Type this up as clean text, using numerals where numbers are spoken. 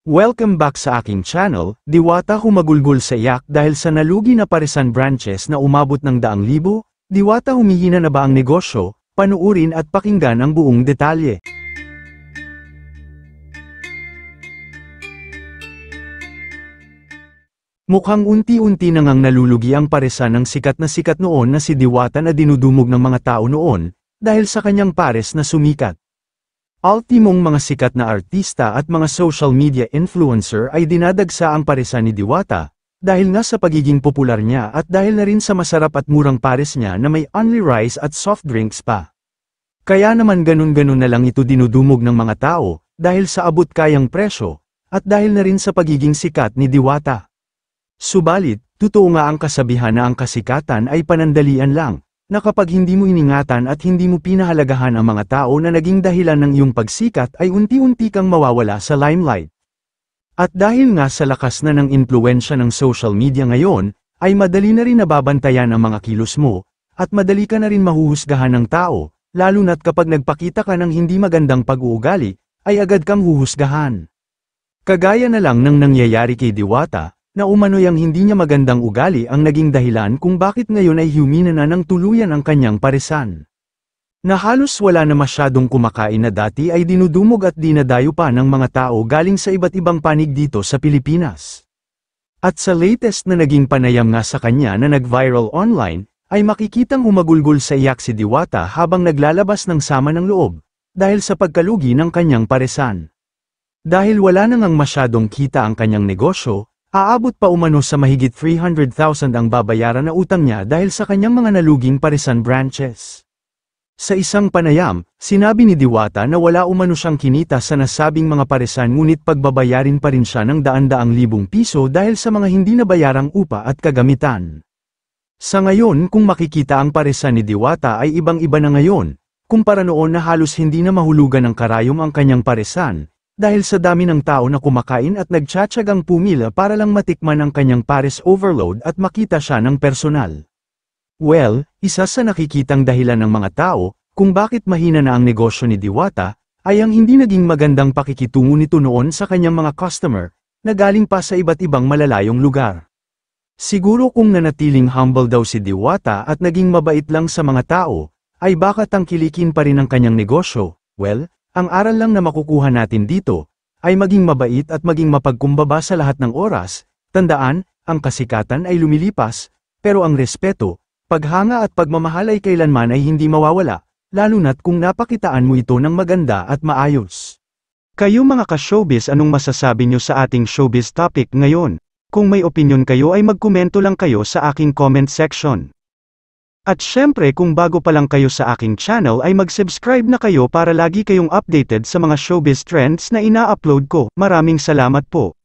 Welcome back sa aking channel. Diwata humagulgol sa iyak dahil sa nalugi na parisan branches na umabot ng 100,000. Diwata humihina na ba ang negosyo? Panuurin at pakinggan ang buong detalye. Mukhang unti-unti na ngang nalulugi ang parisan ng sikat noon na si Diwata na dinudumog ng mga tao noon, dahil sa kanyang pares na sumikat. Ultimong mga sikat na artista at mga social media influencer ay dinadagsa ang parisan ni Diwata, dahil nga sa pagiging popular niya at dahil na rin sa masarap at murang pares niya na may only rice at soft drinks pa. Kaya naman ganun-ganun na lang ito dinudumog ng mga tao, dahil sa abot kayang presyo, at dahil na rin sa pagiging sikat ni Diwata. Subalit, totoo nga ang kasabihan na ang kasikatan ay panandalian lang, na kapag hindi mo iningatan at hindi mo pinahalagahan ang mga tao na naging dahilan ng iyong pagsikat ay unti-unti kang mawawala sa limelight. At dahil nga sa lakas na ng impluwensya ng social media ngayon, ay madali na rin nababantayan ang mga kilos mo, at madali ka na rin mahuhusgahan ng tao, lalo na't kapag nagpakita ka ng hindi magandang pag-uugali, ay agad kang huhusgahan. Kagaya na lang ng nangyayari kay Diwata, na umano'y ang hindi niya magandang ugali ang naging dahilan kung bakit ngayon ay humina na ng tuluyan ang kanyang parisan. Na halos wala na masyadong kumakain na dati ay dinudumog at dinadayo pa ng mga tao galing sa iba't ibang panig dito sa Pilipinas. At sa latest na naging panayam nga sa kanya na nag-viral online, ay makikitang humagulgol sa iyak si Diwata habang naglalabas ng sama ng loob, dahil sa pagkalugi ng kanyang parisan. Dahil wala na ngang masyadong kita ang kanyang negosyo, aabot pa umano sa mahigit 300,000 ang babayaran na utang niya dahil sa kanyang mga naluging parisan branches. Sa isang panayam, sinabi ni Diwata na wala umano siyang kinita sa nasabing mga parisan ngunit pagbabayarin pa rin siya ng daan-daang libong piso dahil sa mga hindi nabayarang upa at kagamitan. Sa ngayon kung makikita ang parisan ni Diwata ay ibang-iba na ngayon, kumpara noon na halos hindi na mahulugan ng karayom ang kanyang parisan, dahil sa dami ng tao na kumakain at nagtsatsagang pumila para lang matikman ang kanyang pares overload at makita siya ng personal. Well, isa sa nakikitang dahilan ng mga tao, kung bakit mahina na ang negosyo ni Diwata, ay ang hindi naging magandang pakikitungo nito noon sa kanyang mga customer, na galing pa sa iba't ibang malalayong lugar. Siguro kung nanatiling humble daw si Diwata at naging mabait lang sa mga tao, ay baka tangkilikin pa rin ang kanyang negosyo. Well, ang aral lang na makukuha natin dito, ay maging mabait at maging mapagkumbaba sa lahat ng oras. Tandaan, ang kasikatan ay lumilipas, pero ang respeto, paghanga at pagmamahal ay kailanman ay hindi mawawala, lalo na't kung napakitaan mo ito ng maganda at maayos. Kayo mga ka-showbiz, anong masasabi nyo sa ating showbiz topic ngayon? Kung may opinion kayo ay magkomento lang kayo sa aking comment section. At syempre kung bago pa lang kayo sa aking channel ay mag-subscribe na kayo para lagi kayong updated sa mga showbiz trends na ina-upload ko. Maraming salamat po.